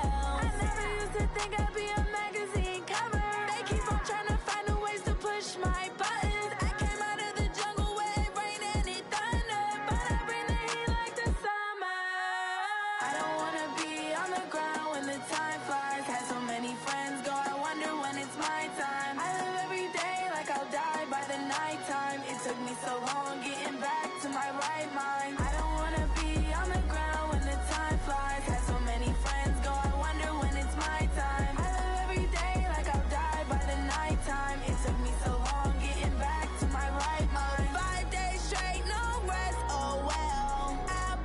well. I never used to think I'd be a magazine cover. They keep on trying to find new ways to push my buttons. I came out of the jungle where it rained and it thunder, but I bring the heat like the summer. I don't wanna be on the ground when the time flies. Had so many friends go, I wonder when it's my time. I live every day like I'll die by the nighttime. It took me so long getting back to my right mind. I don't wanna be on the ground when the time flies. Had so many friends go, I wonder when it's my time. I live every day like I'll die by the nighttime. It took me so long getting back to my right mind. 5 days straight, no rest, oh well. I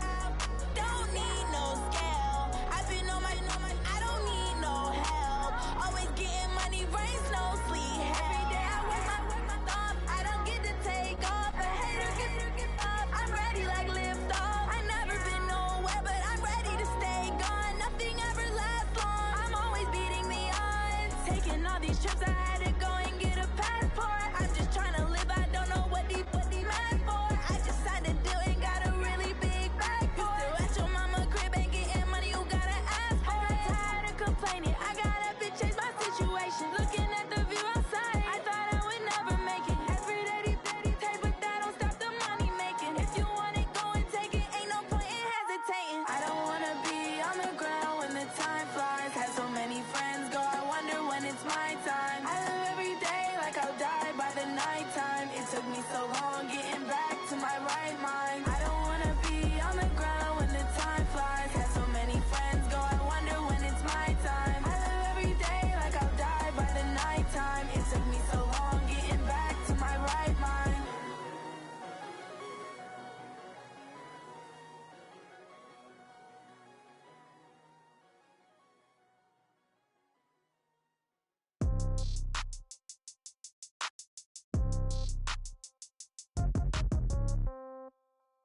don't need no scale. I've been on my, I don't need no help. Always getting money, rain, snow, sleet, every day I work my thumb. I don't get to take off. A hater get up. I'm ready like lift off. I never been nowhere, but I'm ready to stay gone. Nothing ever lasts long. I'm always beating the odds. Taking all these trips, I had to go and get a passport. I'm just trying to live, I don't know what these mad for. I just signed a deal and got a really big bag for it. Still at your mama crib, ain't getting money, you gotta ask for it. I'm tired of complaining, I got up and changed my situation. Looking at the view outside, I thought I would never make it. Every day they take, but that don't stop the money making. If you want it, go and take it, ain't no point in hesitating. I don't wanna be on the ground when the time flies. Had so many friends go, I wonder when it's my time. I live every day like I'll die by the nighttime. It took me so long getting back to my right mind. I don't wanna be on the ground when the time flies. Had so many friends go, I wonder when it's my time. I live every day like I'll die by the nighttime. It took me so long getting back to my right mind.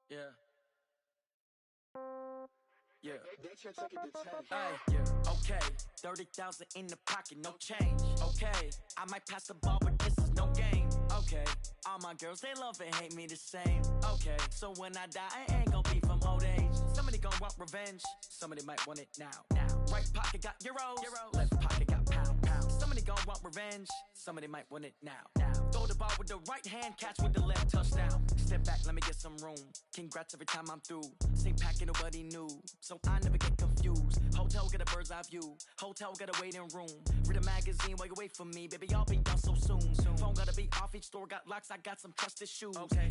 Yeah. Yeah. Ay, yeah. Okay. 30,000 in the pocket, no change. Okay. I might pass the ball, but this is no game. Okay. All my girls, they love and hate me the same. Okay. So when I die, I ain't gon' be from old age. Somebody gon' want revenge. Somebody might want it now. Right pocket got euros. Left pocket got pounds. Somebody gon' want revenge. Somebody might want it now. Throw the ball with the right hand, catch with the left, touchdown. Step back, let me get some room. Congrats every time I'm through. Same packet, nobody knew, so I never get confused. Hotel get a bird's eye view. Hotel get a waiting room. Read a magazine while you wait for me, baby. I'll be done so soon. Phone gotta be off. Each store got locks. I got some trusted shoes. Okay.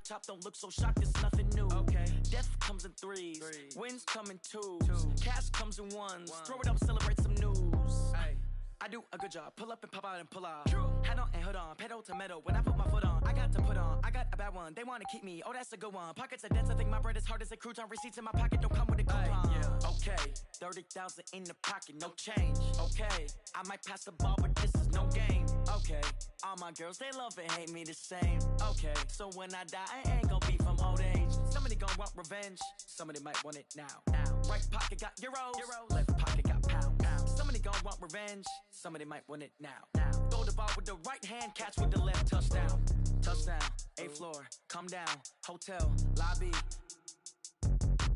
Top don't look so shocked. It's nothing new. Okay. Death comes in threes. Wins come in twos. Cash comes in ones. Throw it up, celebrate some news. Ay. I do a good job. Pull up and pop out and pull out. Hat on and hood on. Pedal to metal. When I put my foot on, I got to put on. I got a bad one. They want to keep me. Oh, that's a good one. Pockets are dense. I think my bread is hard as a crouton. Receipts in my pocket don't come with a coupon. Yeah. Okay. 30,000 in the pocket. No change. Okay. I might pass the ball, but this is no game. Okay. All my girls, they love and hate me the same. Okay. So when I die, I ain't gon' be from old age. Somebody gon' want revenge. Somebody might want it now. Right pocket got euros. Left pocket got pounds. Somebody gon' want revenge. Somebody might want it now. Throw the ball with the right hand, catch with the left, touchdown. Touchdown, 8th floor, come down, hotel, lobby.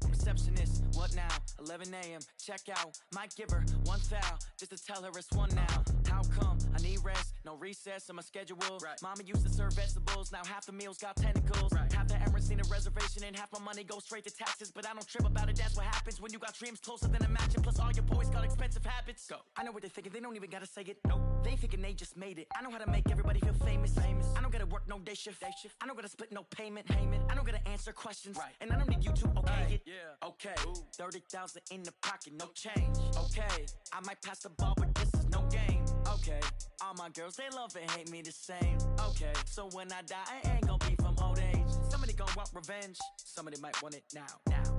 Receptionist, what now? 11 a.m., check out. Might give her one foul, just to tell her it's one now. How come? I need rest, no recess in my schedule. Right. Mama used to serve vegetables, now half the meals got tentacles. Right. Half the Emirates need a reservation and half my money goes straight to taxes. But I don't trip about it, that's what happens when you got dreams closer than a mansion. Plus all your boys got expensive habits. Go. I know what they're thinking, they don't even gotta say it. Nope. They thinking they just made it. I know how to make everybody feel famous. I don't gotta work no day shift. I don't gotta split no payment. I don't gotta answer questions. Right. And I don't need you to okay it. Yeah. Okay. 30,000 in the pocket, no change. Okay. I might pass the ball, but this is no game. Okay. All my girls, they love and hate me the same. Okay. So when I die, I ain't gon' be from old age. Somebody gon' want revenge. Somebody might want it now.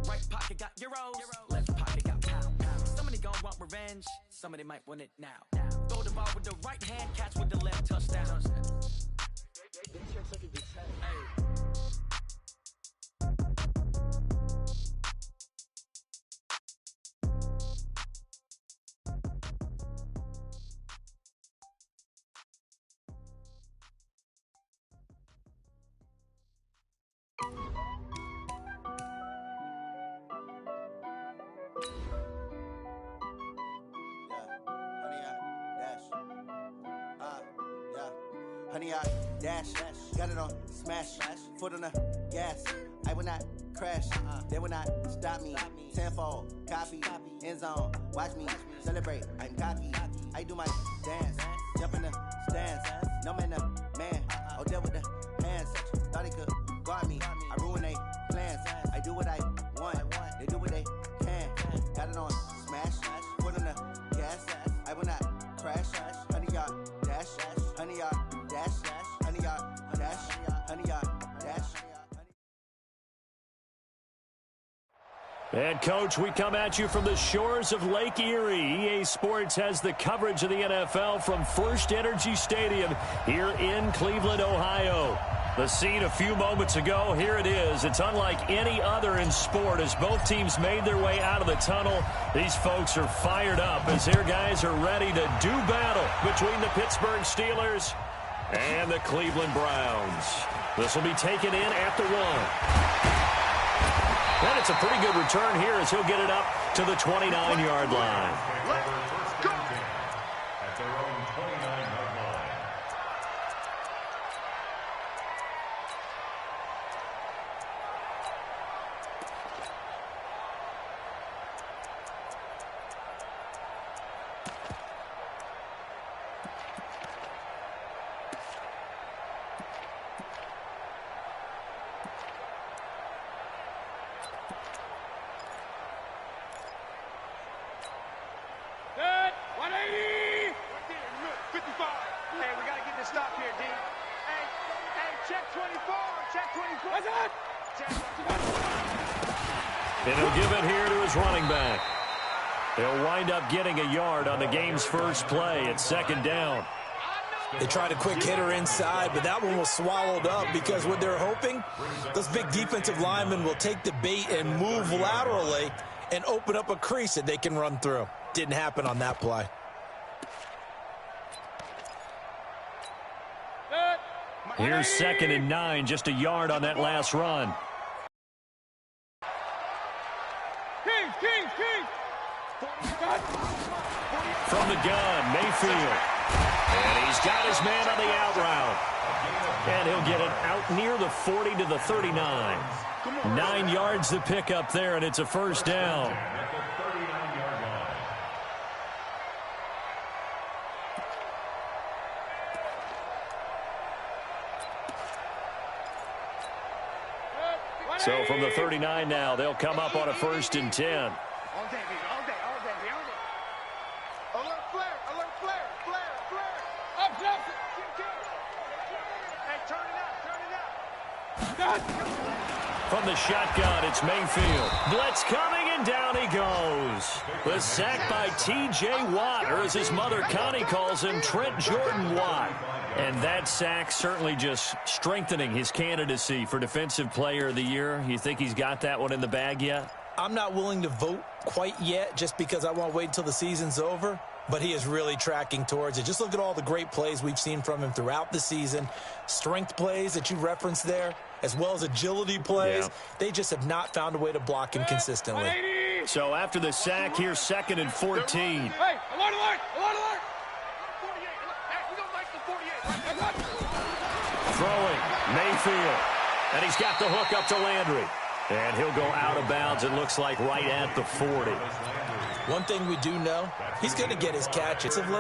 Right pocket got euros. Left pocket got pounds. Somebody gon' want revenge. Somebody might want it now. Throw the ball with the right hand, catch with the left, touchdown. Hey. honey, I dash, got it on smash, foot on the gas. I will not crash, they will not stop me. Tenfold, copy, end zone, watch me celebrate. I'm cocky, I do my dance, jump in the stands. No man, man, oh, there with the hands. Thought he could guard me, I ruin they plans. I do what I want, they do what they can. Got it on smash, foot on the gas. I will not crash, honey, y'all dash, honey, y'all dash, honey, y'all dash, honey, y'all dash. And, Coach, we come at you from the shores of Lake Erie. EA Sports has the coverage of the NFL from First Energy Stadium here in Cleveland, Ohio. The scene a few moments ago, here it is. It's unlike any other in sport as both teams made their way out of the tunnel. These folks are fired up as their guys are ready to do battle between the Pittsburgh Steelers and the Cleveland Browns. This will be taken in at the 1. And it's a pretty good return here as he'll get it up to the 29-yard line. Let's go! At their own 29-yard line. And he'll give it here to his running back. He'll wind up getting a yard on the game's first play. It's second down. They tried a quick hitter inside, but that one was swallowed up because what they're hoping, those big defensive linemen will take the bait and move laterally and open up a crease that they can run through. Didn't happen on that play. Here's 2nd and 9, just a yard on that last run. From the gun, Mayfield. And he's got his man on the out route. And he'll get it out near the 40 to the 39. 9 yards to pick up there, and it's a first down. So from the 39 now, they'll come up on a 1st and 10. All day, baby, all day, all day, all day. Alert flare, flare. Up, Johnson. Hey, turn it out. From the shotgun, it's Mayfield. Blitz coming, and down he goes. The sack by T.J. Watt, or as his mother Connie calls him, Trent Jordan Watt. And that sack certainly just strengthening his candidacy for Defensive Player of the Year. You think he's got that one in the bag yet? I'm not willing to vote quite yet just because I want to wait until the season's over, but he is really tracking towards it. Just look at all the great plays we've seen from him throughout the season. Strength plays that you referenced there, as well as agility plays. Yeah. They just have not found a way to block him consistently. So after the sack, here's 2nd and 14. Hey, alert! Throwing, Mayfield. And he's got the hook up to Landry. And he'll go out of bounds, it looks like, right at the 40. One thing we do know, he's going to get his catches. 54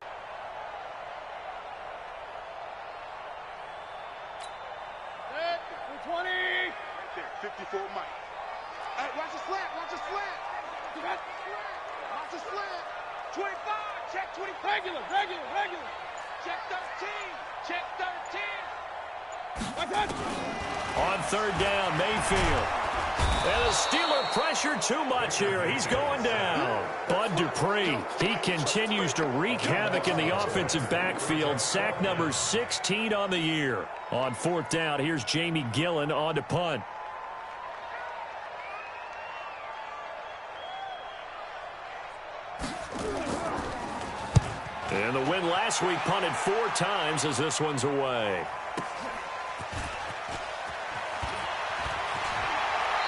Mike. Hey, watch the slant. Watch the slant. 25. Check 20. Regular. Check 13. Check 13. On 3rd down, Mayfield. And the Steeler pressure too much here. He's going down. Bud Dupree, he continues to wreak havoc in the offensive backfield. Sack number 16 on the year. On 4th down, here's Jamie Gillen on to punt. And the win last week punted 4 times as this one's away.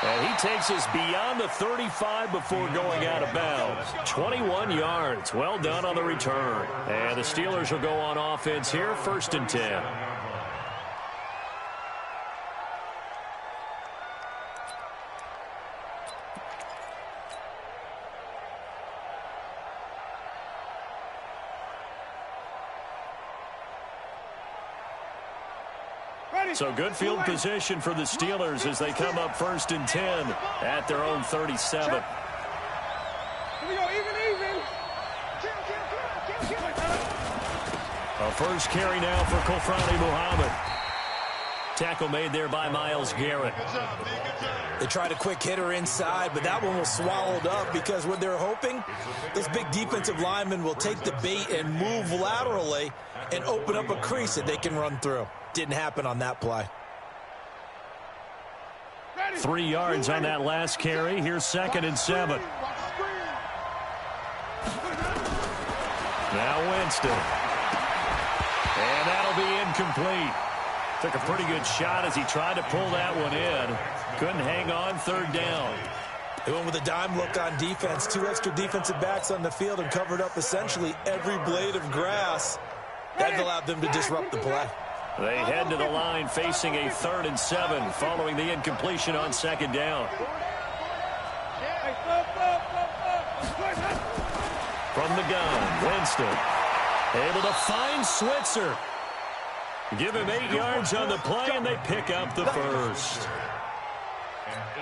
And he takes us beyond the 35 before going out of bounds. 21 yards. Well done on the return. And the Steelers will go on offense here, 1st and 10. So good field position for the Steelers as they come up 1st and 10 at their own 37. Here we go, even. A first carry now for Kofrani Muhammad. Tackle made there by Myles Garrett. They tried a quick hitter inside, but that one was swallowed up because what they're hoping, those big defensive linemen will take the bait and move laterally and open up a crease that they can run through. Didn't happen on that play. 3 yards on that last carry. Here's 2nd and 7. Now Winston. And that'll be incomplete. Took a pretty good shot as he tried to pull that one in. Couldn't hang on, 3rd down. They went with a dime look on defense. 2 extra defensive backs on the field and covered up essentially every blade of grass. That allowed them to disrupt the play. They head to the line facing a 3rd and 7 following the incompletion on 2nd down. From the gun, Winston able to find Switzer. Give him 8 yards on the play, and they pick up the first.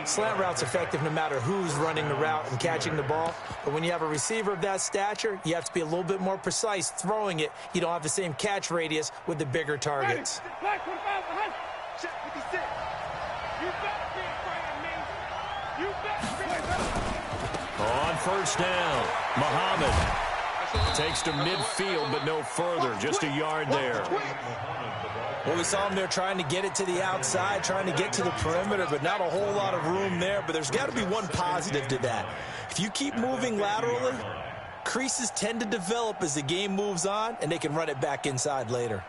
Slant route's effective no matter who's running the route and catching the ball. But when you have a receiver of that stature, you have to be a little bit more precise throwing it. You don't have the same catch radius with the bigger targets. On 1st down, Muhammad takes to midfield, but no further. Just a yard there. Well, we saw him there trying to get it to the outside, trying to get to the perimeter, but not a whole lot of room there. But there's got to be one positive to that. If you keep moving laterally, creases tend to develop as the game moves on, and they can run it back inside later.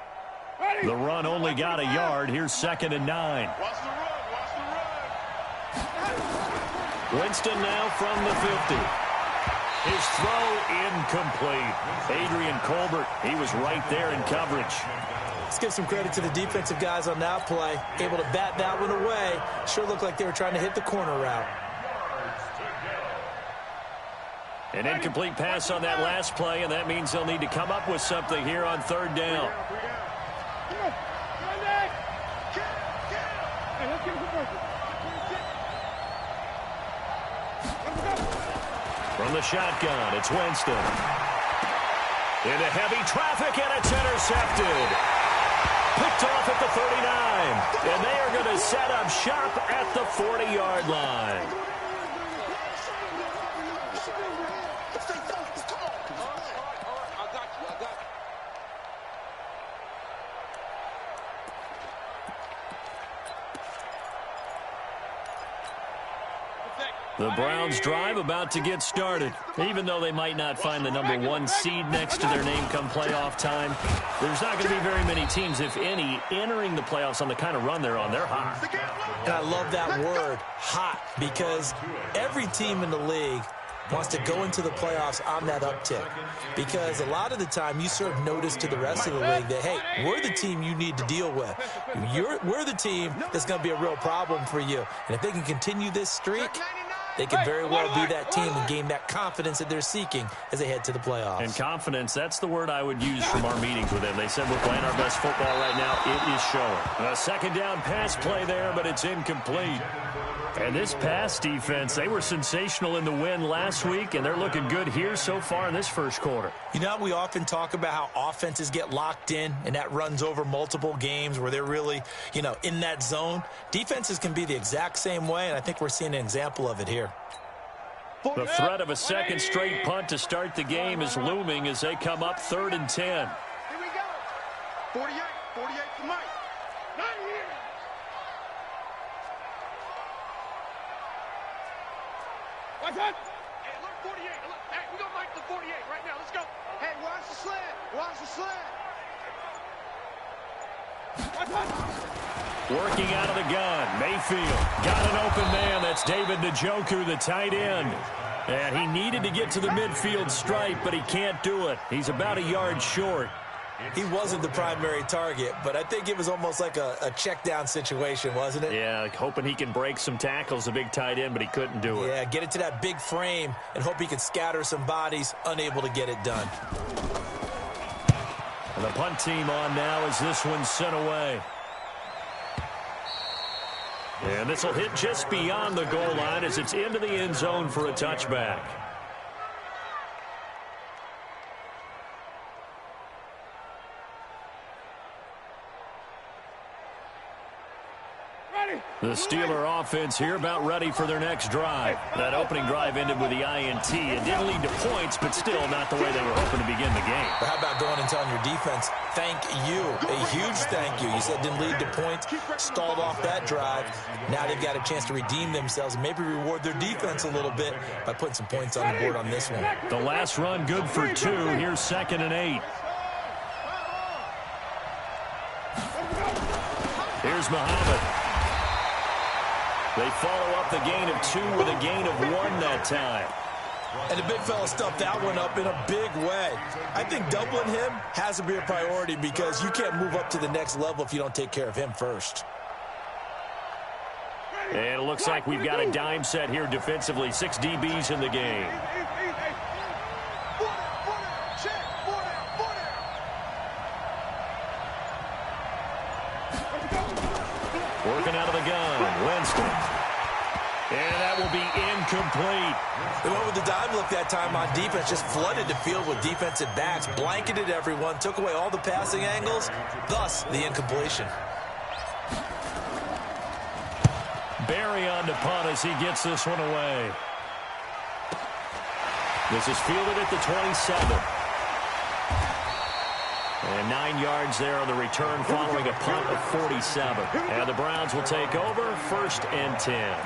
The run only got a yard. Here's 2nd and 9. Watch the run. Winston now from the 50. His throw incomplete. Adrian Colbert, he was right there in coverage. Let's give some credit to the defensive guys on that play. Able to bat that one away. Sure looked like they were trying to hit the corner route. An incomplete pass on that last play, and that means they'll need to come up with something here on 3rd down. From the shotgun, it's Winston. Into heavy traffic, and it's intercepted. Picked off at the 39. And they are going to set up shop at the 40-yard line. The Browns drive about to get started. Even though they might not find the #1 seed next to their name come playoff time, there's not going to be very many teams, if any, entering the playoffs on the kind of run they're on. They're hot. And I love that word, hot, because every team in the league wants to go into the playoffs on that uptick. Because a lot of the time you serve notice to the rest of the league that, hey, we're the team you need to deal with. We're the team that's going to be a real problem for you. And if they can continue this streak, they can very well be that team and gain that confidence that they're seeking as they head to the playoffs. And confidence, that's the word I would use from our meetings with them. They said we're playing our best football right now. It is showing. A 2nd down pass play there, but it's incomplete. And this pass defense, they were sensational in the win last week, and they're looking good here so far in this first quarter. You know, we often talk about how offenses get locked in, and that runs over multiple games where they're really, in that zone. Defenses can be the exact same way, and I think we're seeing an example of it here. The threat of a second straight punt to start the game is looming as they come up 3rd and 10. Here we go. 48 for Mike. 9 here. Watch out. Hey, look, 48. Hey, we gonna Mike the 48 right now. Let's go. Hey, watch the slant. Watch the slant. Working out of the gun, Mayfield got an open man. That's David Njoku, the tight end. And he needed to get to the midfield stripe, but he can't do it. He's about a yard short. He wasn't the primary target, but I think it was almost like a check down situation, wasn't it? Yeah, like hoping he can break some tackles, a big tight end, but he couldn't do it. Yeah, get it to that big frame and hope he could scatter some bodies, unable to get it done. And the punt team on now as this one's sent away. And this will hit just beyond the goal line as it's into the end zone for a touchback. The Steeler offense here about ready for their next drive. That opening drive ended with the INT. It didn't lead to points, but still not the way they were hoping to begin the game. But how about going and telling your defense, thank you, a huge thank you. You said didn't lead to points, stalled off that drive. Now they've got a chance to redeem themselves and maybe reward their defense a little bit by putting some points on the board on this one. The last run good for 2. Here's 2nd and 8. Here's Muhammad. They follow up the gain of 2 with a gain of 1 that time. And the big fella stuffed that one up in a big way. I think doubling him has to be a priority because you can't move up to the next level if you don't take care of him first. And it looks like we've got a dime set here defensively. 6 DBs in the game. Working out of the gun, Winston. And that will be incomplete. They went with the dime look that time on defense, just flooded the field with defensive backs, blanketed everyone, took away all the passing angles, thus the incompletion. Barry on to punt as he gets this one away. This is fielded at the 27. And 9 yards there on the return following a punt of 47. And the Browns will take over 1st and 10.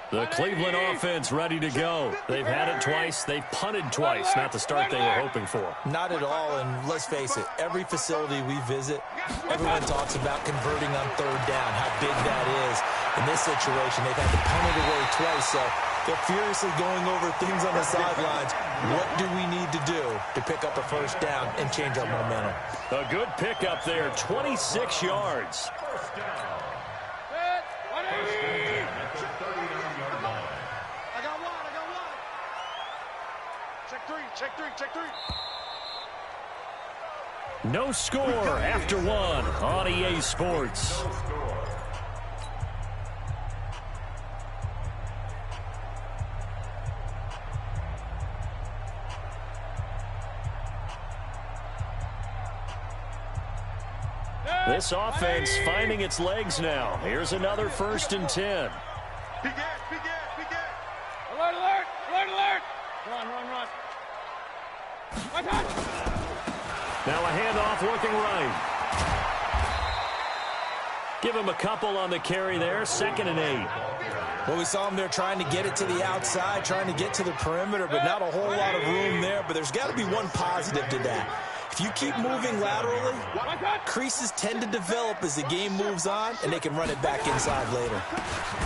The Cleveland offense ready to go. They've had it twice. They've punted twice. Not the start they were hoping for. Not at all, and let's face it, every facility we visit, everyone talks about converting on 3rd down, how big that is. In this situation, they've had to punt it away twice, so they're furiously going over things on the sidelines. What do we need to do to pick up a 1st down and change our momentum? A good pickup there, 26 yards. Check three. No score after 1 on EA Sports. This offense finding its legs now. Here's another 1st and 10. Be gas. Alert. Run. Now a handoff working right. Give him a couple on the carry there. 2nd and 8. Well, we saw him there trying to get it to the outside, trying to get to the perimeter, but not a whole lot of room there. But there's got to be one positive to that. If you keep moving laterally, creases tend to develop as the game moves on, and they can run it back inside later.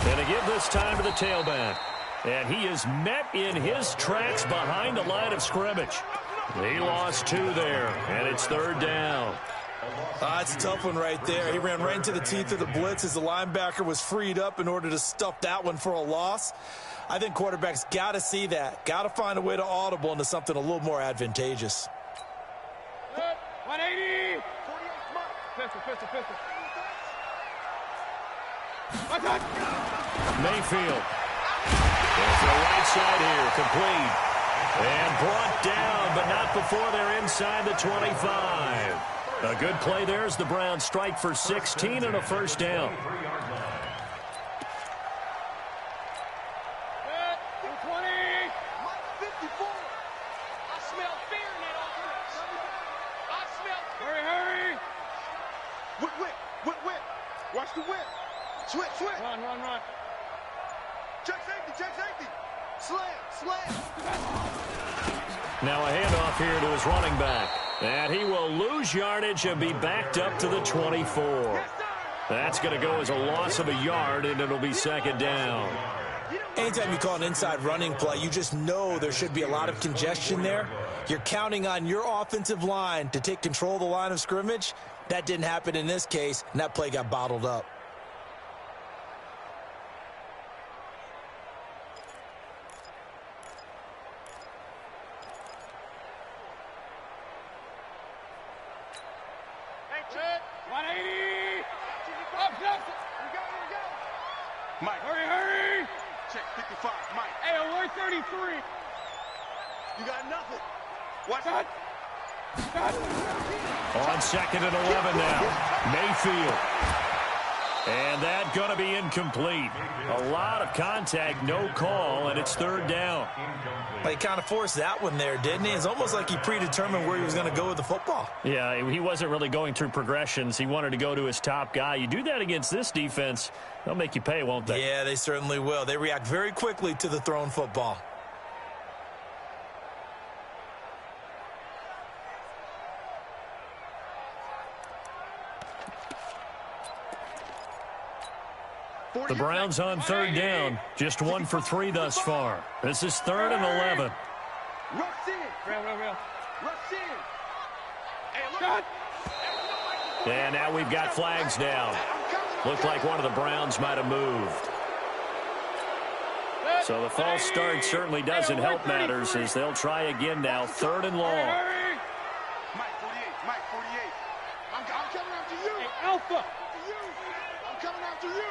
And to give this time to the tailback. And he is met in his tracks behind the line of scrimmage. He lost 2 there, and it's 3rd down. It's a tough one right there. He ran right into the teeth of the blitz as the linebacker was freed up in order to stuff that one for a loss. I think quarterbacks got to see that. Got to find a way to audible into something a little more advantageous. 180. Pistol. Mayfield. Goes to the right side here, complete. And brought down, but not before they're inside the 25. A good play there as the Browns strike for 16 and a 1st down. 220. 54. I smell fear in that offense. I smell fear. Hurry. Whip. Watch the whip. Switch. Run. Check safety. Slam. Now a handoff here to his running back. And he will lose yardage and be backed up to the 24. That's going to go as a loss of a yard, and it'll be 2nd down. Anytime you call an inside running play, you just know there should be a lot of congestion there. You're counting on your offensive line to take control of the line of scrimmage. That didn't happen in this case, and that play got bottled up. 180. Up, Jackson. We go. Mike. Hurry. Check 55. Mike. Hey, alert 33. You got nothing. Watch that. On 2nd and 11 now. Mayfield. And that going to be incomplete. A lot of contact, no call, and it's 3rd down. He kind of forced that one there, didn't he? It's almost like he predetermined where he was going to go with the football. Yeah, he wasn't really going through progressions. He wanted to go to his top guy. You do that against this defense, they'll make you pay, won't they? Yeah, they certainly will. They react very quickly to the thrown football. The Browns on 3rd down. Just 1 for 3 thus far. This is 3rd and 11. Rush in. Hey, look. And now we've got flags down. Looked like one of the Browns might have moved. So the false start certainly doesn't help matters as they'll try again now. 3rd and long. Mike 48. I'm coming after you. Hey, Alpha. I'm coming after you.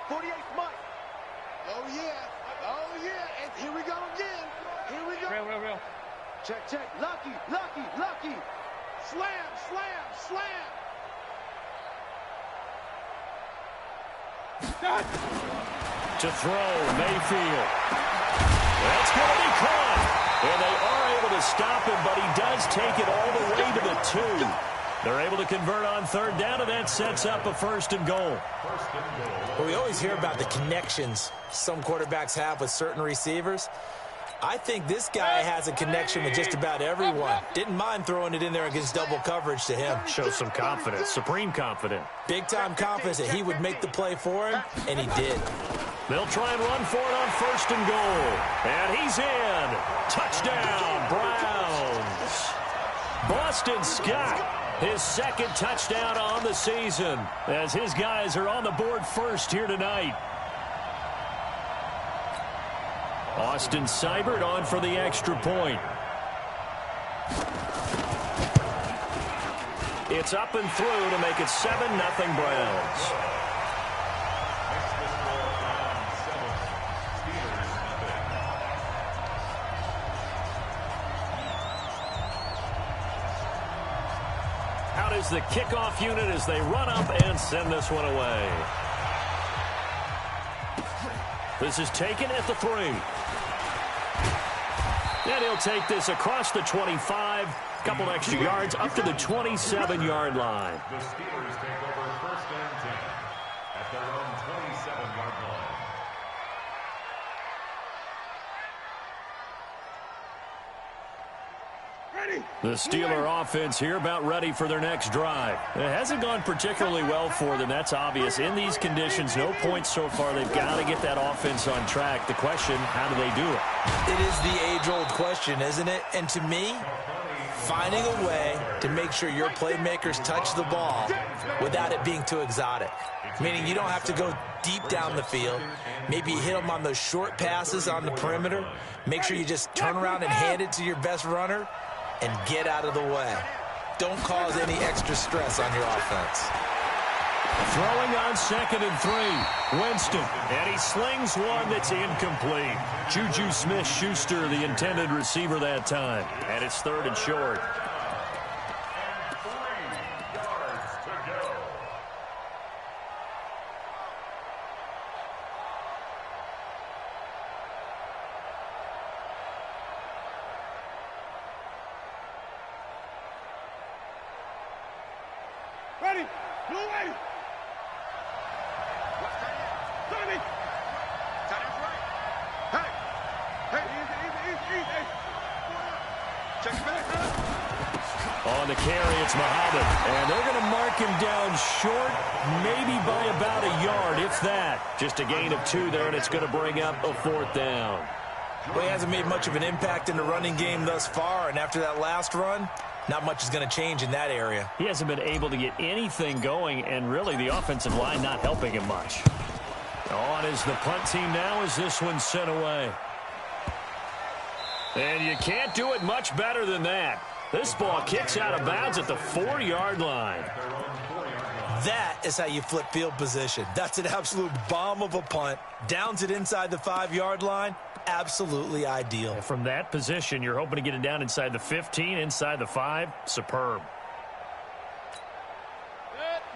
48's Mike. Oh, yeah. And here we go again. Real. Check. Lucky. Slam. To throw, Mayfield. That's going to be caught. And they are able to stop him, but he does take it all the way to the 2. They're able to convert on 3rd down, and that sets up a 1st and goal. Well, we always hear about the connections some quarterbacks have with certain receivers. I think this guy has a connection with just about everyone. Didn't mind throwing it in there against double coverage to him. Shows some confidence, supreme confidence. Big-time confidence that he would make the play for him, and he did. They'll try and run for it on 1st and goal. And he's in. Touchdown, Browns. Boston Scott. His 2nd touchdown on the season as his guys are on the board first here tonight. Austin Seibert on for the extra point. It's up and through to make it 7-0 Browns. Out is the kickoff unit as they run up and send this one away. This is taken at the 3. And he'll take this across the 25, couple extra yards up to the 27-yard line. The Steelers take over 1st and 10 at their own 27-yard line. The Steeler offense here about ready for their next drive. It hasn't gone particularly well for them. That's obvious. In these conditions, no points so far. They've got to get that offense on track. The question, how do they do it? It is the age-old question, isn't it? And to me, finding a way to make sure your playmakers touch the ball without it being too exotic. Meaning you don't have to go deep down the field. Maybe you hit them on those short passes on the perimeter. Make sure you just turn around and hand it to your best runner and get out of the way. Don't cause any extra stress on your offense. Throwing on 2nd and 3. Winston. And he slings one that's incomplete. Juju Smith-Schuster, the intended receiver that time. And it's 3rd and short. And 3 yards to go. Ready. Blue ready. Tommy. Tight end's right. Hey, easy. Check it back. On the carry, it's Muhammad. And they're going to mark him down short, maybe by about a yard, if that. Just a gain of 2 there, and it's going to bring up a 4th down. Well, he hasn't made much of an impact in the running game thus far, and after that last run, not much is going to change in that area. He hasn't been able to get anything going, and really the offensive line not helping him much. On is the punt team now as this one's sent away. And you can't do it much better than that. This ball kicks out of bounds at the 4-yard line. That is how you flip field position. That's an absolute bomb of a punt. Downs it inside the 5-yard line. Absolutely ideal. And from that position, you're hoping to get it down inside the 15, inside the 5. Superb.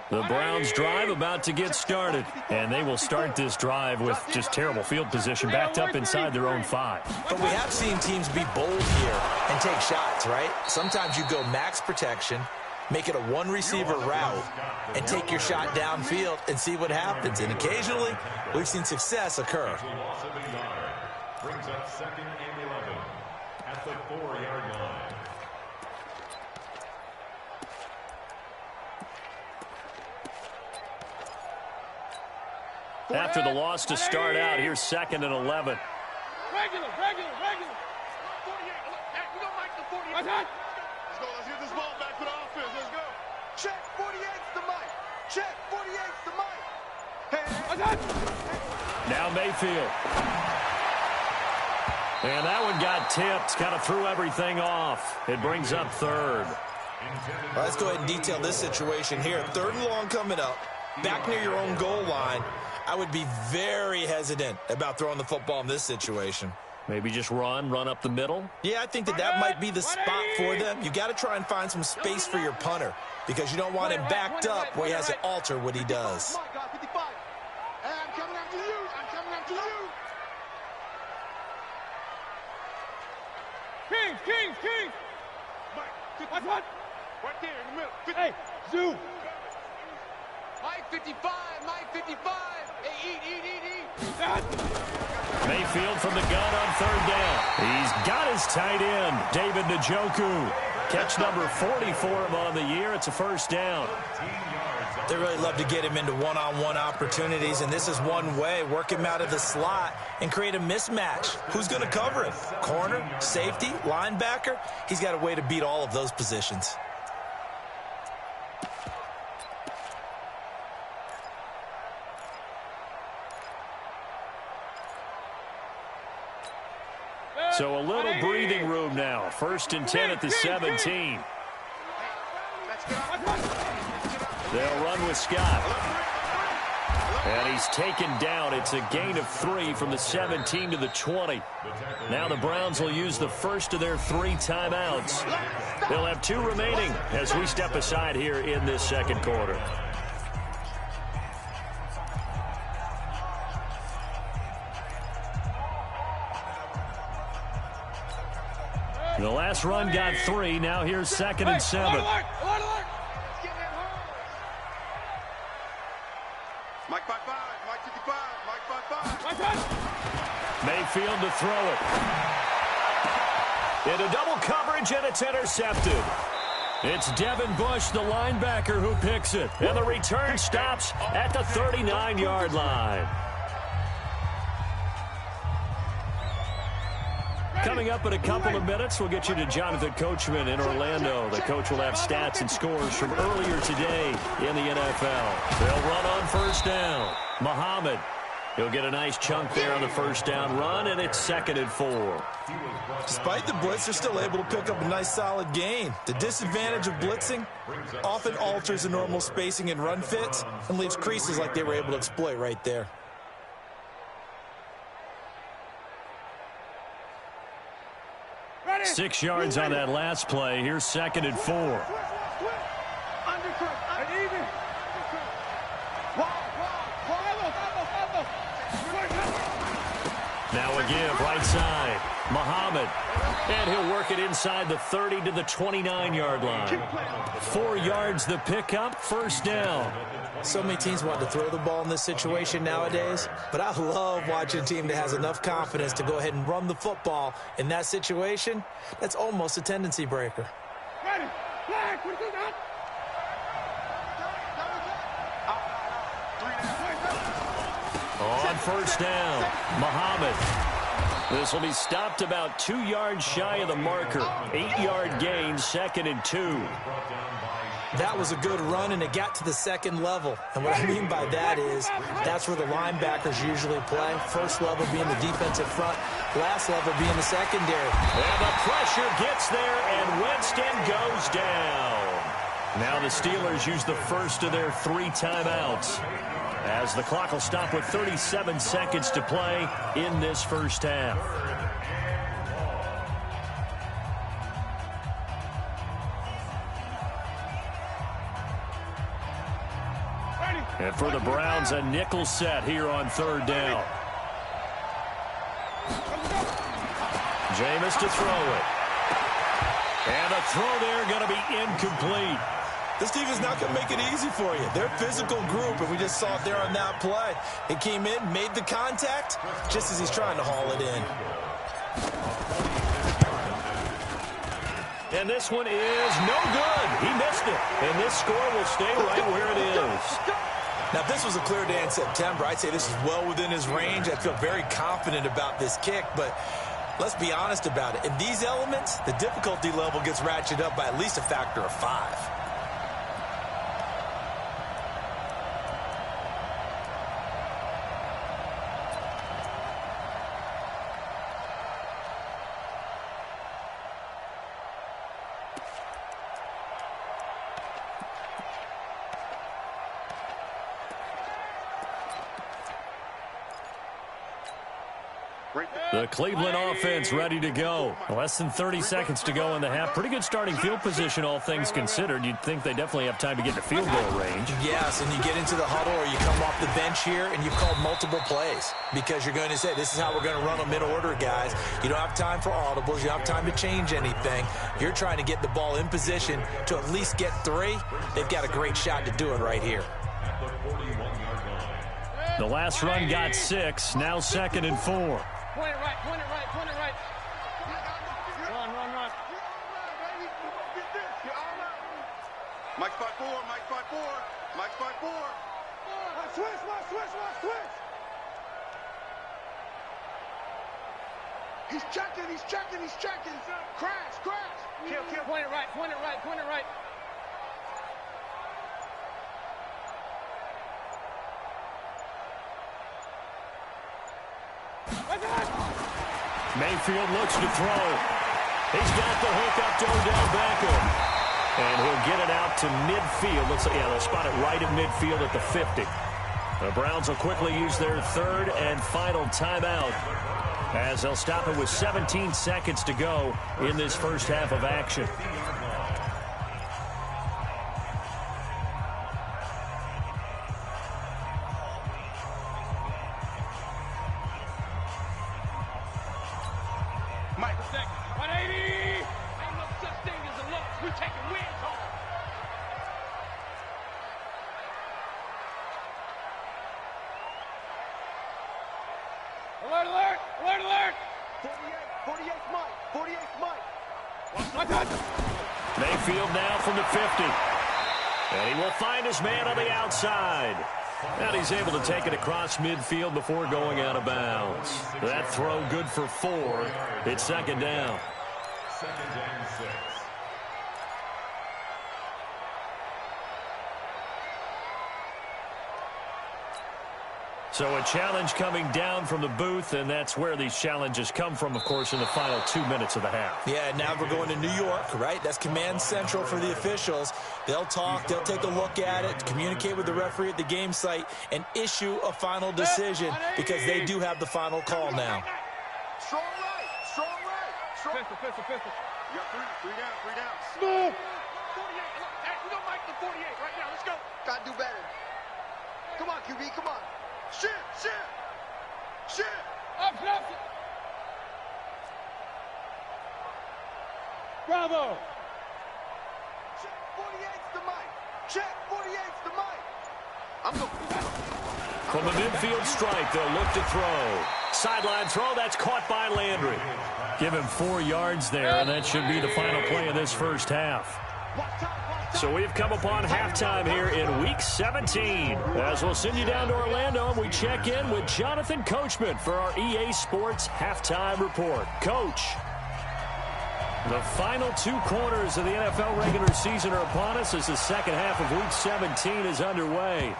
The Browns drive about to get started, and they will start this drive with just terrible field position backed up inside their own 5. But we have seen teams be bold here and take shots, right? Sometimes you go max protection, make it a one-receiver route, and take your shot downfield and see what happens. And occasionally, we've seen success occur. Brings up 2nd and 11 at the 4-yard line. After the loss to start out, here's 2nd and 11. Regular. 48. We don't like the 48. Let's go. Let's get this ball back for the offense. Let's go. Check. 48's the mic. Check. 48's the mic. Hey. Now Mayfield. And that one got tipped. Kind of threw everything off. It brings up 3rd. Well, let's go ahead and detail this situation here. 3rd and long coming up. Back near your own goal line. I would be very hesitant about throwing the football in this situation. Maybe just run up the middle. Yeah, I think that might be the spot for them. You got to try and find some space for your punter because you don't want him backed up where he has to alter what he does. I'm coming after you. I'm coming after you. Kings. Mike, right there in the middle. 50. Hey, zoom. Mike 55. Hey, eat. Mayfield from the gun on 3rd down. He's got his tight end, David Njoku. Catch number 40 for him on the year. It's a 1st down. They really love to get him into one-on-one opportunities, and this is one way. Work him out of the slot and create a mismatch. Who's going to cover him? Corner, safety, linebacker? He's got a way to beat all of those positions. So a little breathing room now. 1st and 10 at the 17. They'll run with Scott. And he's taken down. It's a gain of 3 from the 17 to the 20. Now the Browns will use the first of their 3 timeouts. They'll have 2 remaining as we step aside here in this 2nd quarter. The last run got 3. Now here's 2nd and 7. Mike 55. Mike 55. Mike 55. Mayfield to throw it. Into double coverage, and it's intercepted. It's Devin Bush, the linebacker, who picks it. And the return stops at the 39-yard line. Coming up in a couple of minutes, we'll get you to Jonathan Coachman in Orlando. The coach will have stats and scores from earlier today in the NFL. They'll run on 1st down. Muhammad, he'll get a nice chunk there on the 1st down run, and it's 2nd and 4. Despite the blitz, they're still able to pick up a nice solid gain. The disadvantage of blitzing often alters the normal spacing and run fits and leaves creases like they were able to exploit right there. Ready. 6 yards on that last play. Here's 2nd and 4. Now a give, right side. Muhammad. And he'll work it inside the 30 to the 29-yard line. 4 yards the pickup, 1st down. So many teams want to throw the ball in this situation nowadays, but I love watching a team that has enough confidence to go ahead and run the football in that situation. That's almost a tendency breaker. Ready. Flag. What do you got? On 1st down, Muhammad. This will be stopped about 2 yards shy of the marker. 8-yard gain, 2nd and 2. That was a good run, and it got to the second level. And what I mean by that is that's where the linebackers usually play. First level being the defensive front, last level being the secondary. And the pressure gets there, and Winston goes down. Now the Steelers use the first of their 3 timeouts, as the clock will stop with 37 seconds to play in this first half. And for the Browns, a nickel set here on 3rd down. Jameis to throw it. And a throw there going to be incomplete. This defense not going to make it easy for you. They're a physical group, and we just saw it there on that play. It came in, made the contact, just as he's trying to haul it in. And this one is no good. He missed it. And this score will stay right where it is. Now, if this was a clear day in September, I'd say this is well within his range. I feel very confident about this kick, but let's be honest about it. In these elements, the difficulty level gets ratcheted up by at least a factor of 5. The Cleveland offense ready to go. Less than 30 seconds to go in the half. Pretty good starting field position, all things considered. You'd think they definitely have time to get to field goal range. Yes, and you get into the huddle or you come off the bench here and you've called multiple plays because you're going to say, this is how we're going to run them in order, guys. You don't have time for audibles. You don't have time to change anything. You're trying to get the ball in position to at least get 3. They've got a great shot to do it right here. The last run got 6. Now 2nd and 4. Point it right, point it right, point it right. Run. Mike 5-4, Mike 5-4, Mike 5-4. Watch switch. He's checking. Crash. Kill. Point it right. Mayfield looks to throw. He's got the hook up to Odell Beckham. And he'll get it out to midfield. Looks like, they'll spot it right at midfield at the 50. The Browns will quickly use their 3rd and final timeout, as they'll stop it with 17 seconds to go in this first half of action. Mike, 180! Ain't no such thing as a loss. We taking wins home. Alert! 48's Mike. Mayfield now from the 50. And he will find his man on the outside. And he's able to take it across midfield before going out of bounds. That throw good for 4. It's 2nd down. 2nd and 6. So a challenge coming down from the booth, and that's where these challenges come from, of course, in the final 2 minutes of the half. Yeah, now we're going to New York, right? That's command central for the officials. They'll talk, they'll take a look at it, communicate with the referee at the game site, and issue a final decision because they do have the final call now. Strong right. Pistol. You got 3 down. Smooth. 48. Look, hey, we don't like the 48 right now. Let's go. Gotta do better. Come on, QB, come on. Shit. Up. Bravo. Check 48's the mic. I'm going. From the midfield stripe, they'll look to throw. Sideline throw, that's caught by Landry. Give him 4 yards there, and that should be the final play of this first half. So we've come upon halftime here in Week 17. As we'll send you down to Orlando, and we check in with Jonathan Coachman for our EA Sports Halftime Report. Coach. The final 2 quarters of the NFL regular season are upon us as the second half of Week 17 is underway.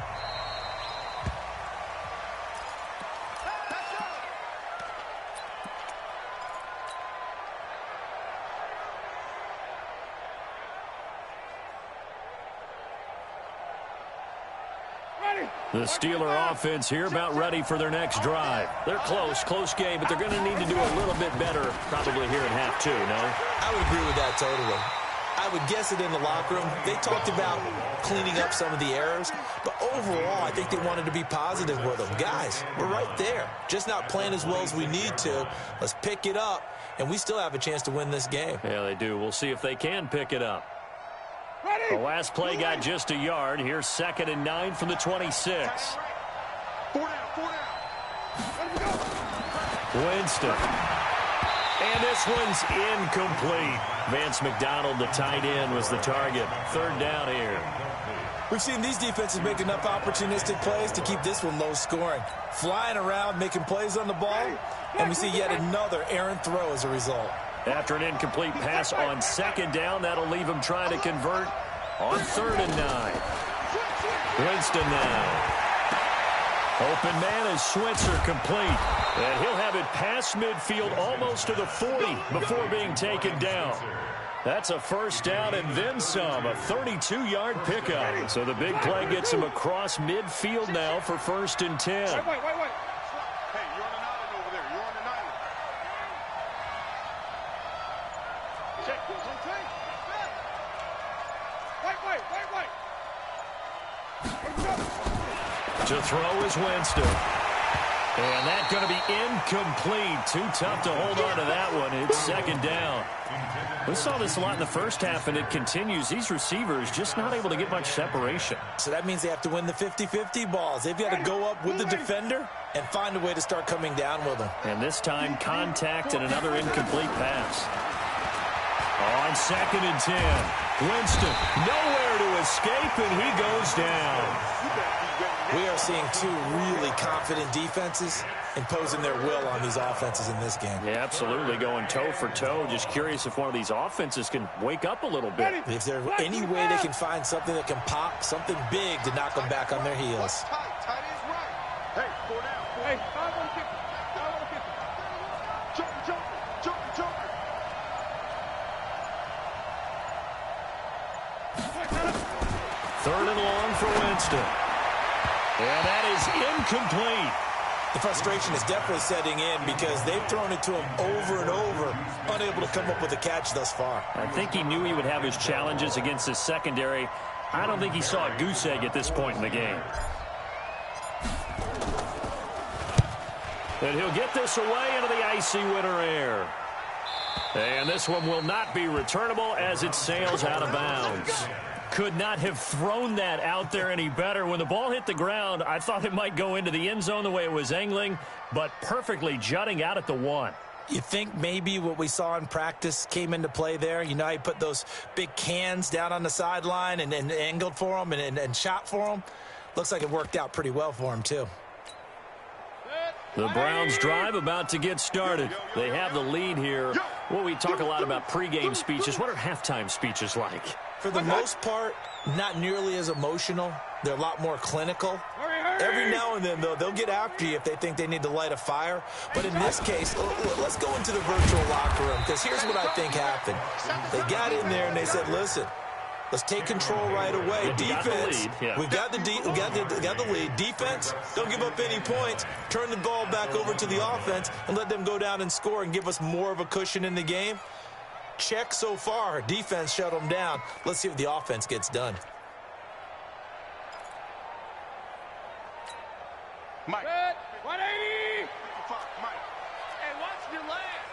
The Steeler offense here about ready for their next drive. They're close game, but they're going to need to do a little bit better probably here in half 2, no? I would agree with that totally. I would guess it in the locker room. They talked about cleaning up some of the errors, but overall, I think they wanted to be positive with them. Guys, we're right there. Just not playing as well as we need to. Let's pick it up, and we still have a chance to win this game. Yeah, they do. We'll see if they can pick it up. The last play got just a yard. Here's 2nd and 9 from the 26. 4 down. Winston. And this one's incomplete. Vance McDonald, the tight end, was the target. 3rd down here. We've seen these defenses make enough opportunistic plays to keep this one low scoring. Flying around, making plays on the ball, and we see yet another errant throw as a result. After an incomplete pass on 2nd down, that'll leave him trying to convert on 3rd and 9. Winston now. Open man is Switzer complete. And he'll have it past midfield almost to the 40 before being taken down. That's a 1st down and then some, a 32-yard pickup. So the big play gets him across midfield now for 1st and 10. Wait. Hey, you're on an island over there. You're on an island. Check. Wait. To throw is Winston. And that's going to be incomplete. Too tough to hold on to that one. It's 2nd down. We saw this a lot in the first half, and it continues. These receivers just not able to get much separation. So that means they have to win the 50-50 balls. They've got to go up with the defender and find a way to start coming down with them. And this time, contact and another incomplete pass. On 2nd and 10. Winston nowhere to escape, and he goes down. We are seeing 2 really confident defenses imposing their will on these offenses in this game. Yeah, absolutely, going toe for toe. Just curious if one of these offenses can wake up a little bit. If there's any way they can find something that can pop, something big to knock them back on their heels. Tight is right. Hey, 4 down. Hey, 5 on 50. 5 on 50. Jump. 3rd and long for Winston. And that is incomplete. The frustration is definitely setting in because they've thrown it to him over and over, unable to come up with a catch thus far. I think he knew he would have his challenges against his secondary. I don't think he saw a goose egg at this point in the game. And he'll get this away into the icy winter air. And this one will not be returnable as it sails out of bounds. Could not have thrown that out there any better. When the ball hit the ground, I thought it might go into the end zone the way it was angling, but perfectly jutting out at the 1. You think maybe what we saw in practice came into play there? You know, he put those big cans down on the sideline and angled for him and shot for him. Looks like it worked out pretty well for him, too. The Browns drive about to get started. They have the lead here. Well, we talk a lot about pregame speeches. What are halftime speeches like? For the most part, not nearly as emotional. They're a lot more clinical. Every now and then, though, they'll get after you if they think they need to light a fire. But in this case, let's go into the virtual locker room, because here's what I think happened. They got in there and they said, listen, let's take control right away. Defense, we got the lead. Defense, don't give up any points. Turn the ball back over to the offense and let them go down and score and give us more of a cushion in the game. Check so far. Defense shut them down. Let's see if the offense gets done. Mike. 180. Mike. Hey, watch your land.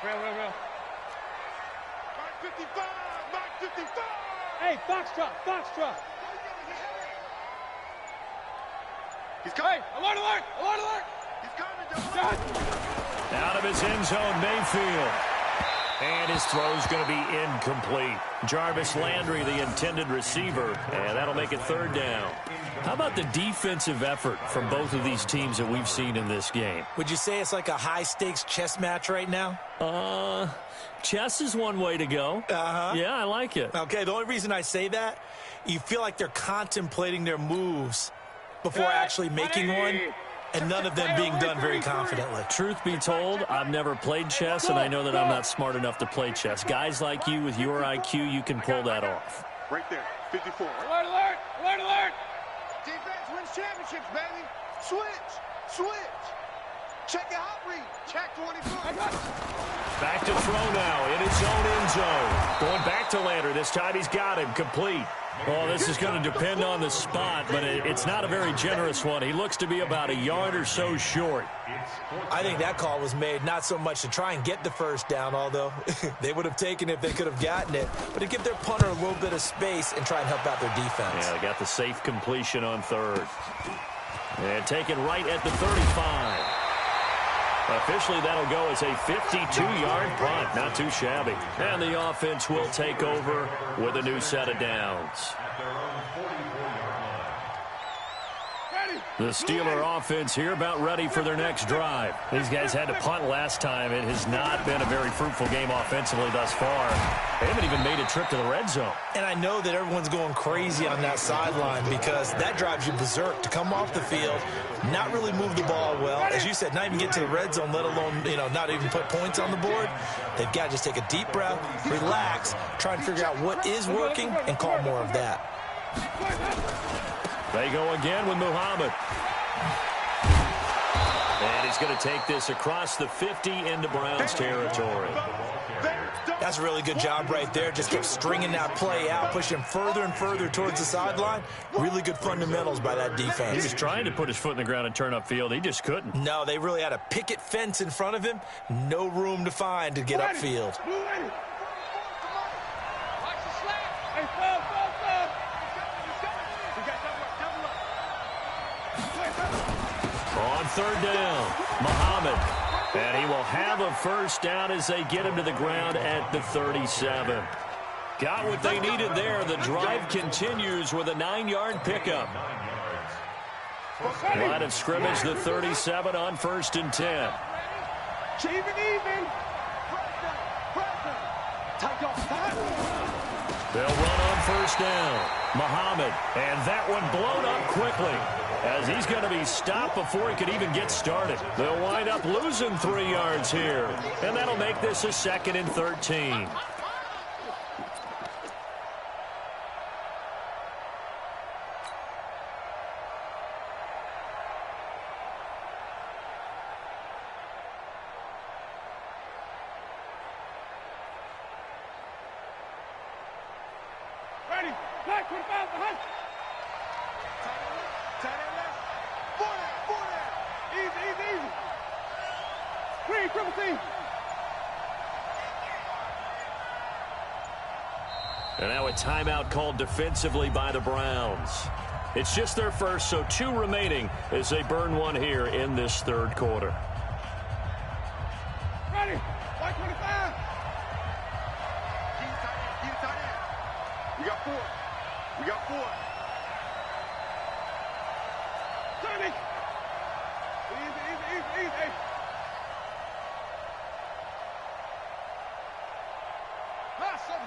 Real. Mike 55. Mike 55. Hey, Foxtrot. He's coming. Hey, alert. He's coming, John. Out of his end zone, Mayfield. And his throw's going to be incomplete. Jarvis Landry, the intended receiver, and that'll make it third down. How about the defensive effort from both of these teams that we've seen in this game? Would you say it's like a high-stakes chess match right now? Chess is one way to go. Yeah, I like it. Okay, the only reason I say that, you feel like they're contemplating their moves before actually making one, and none of them being done very confidently. Truth be told, I've never played chess, and I know that I'm not smart enough to play chess. Guys like you with your IQ, you can pull that off. Right there, 54. Alert, alert, alert, alert. Defense wins championships, baby. Switch, switch. Check your hot read. Check 24. Back to throw now in his own end zone. Going back to Landry. This time he's got him complete. Oh, this is going to depend on the spot, but it's not a very generous one. He looks to be about a yard or so short. I think that call was made not so much to try and get the first down, although they would have taken it if they could have gotten it, but to give their punter a little bit of space and try and help out their defense. Yeah, they got the safe completion on third. And taken right at the 35. Officially, that'll go as a 52-yard punt. Not too shabby. And the offense will take over with a new set of downs. The Steeler offense here about ready for their next drive. These guys had to punt last time. It has not been a very fruitful game offensively thus far. They haven't even made a trip to the red zone. And I know that everyone's going crazy on that sideline because that drives you berserk to come off the field, not really move the ball well. As you said, not even get to the red zone, let alone, not even put points on the board. They've got to just take a deep breath, relax, try and figure out what is working, and call more of that. They go again with Muhammad. And he's going to take this across the 50 into Browns territory. That's a really good job right there. Just kept stringing that play out, pushing further and further towards the sideline. Really good fundamentals by that defense. He was trying to put his foot in the ground and turn upfield. He just couldn't. No, they really had a picket fence in front of him. No room to find to get upfield. On third down, Muhammad. And he will have a first down as they get him to the ground at the 37. Got what they needed there. The drive continues with a 9-yard pickup. Line of scrimmage, the 37 on 1st and 10. They'll run on first down. Muhammad, and that one blown up quickly as he's going to be stopped before he could even get started. They'll wind up losing 3 yards here, and that'll make this a 2nd and 13. And now a timeout called defensively by the Browns. It's just their first, so 2 remaining as they burn one here in this third quarter. Ready, 525. Keep tight end. We got 4. We got 4. 30. Easy. Hustle.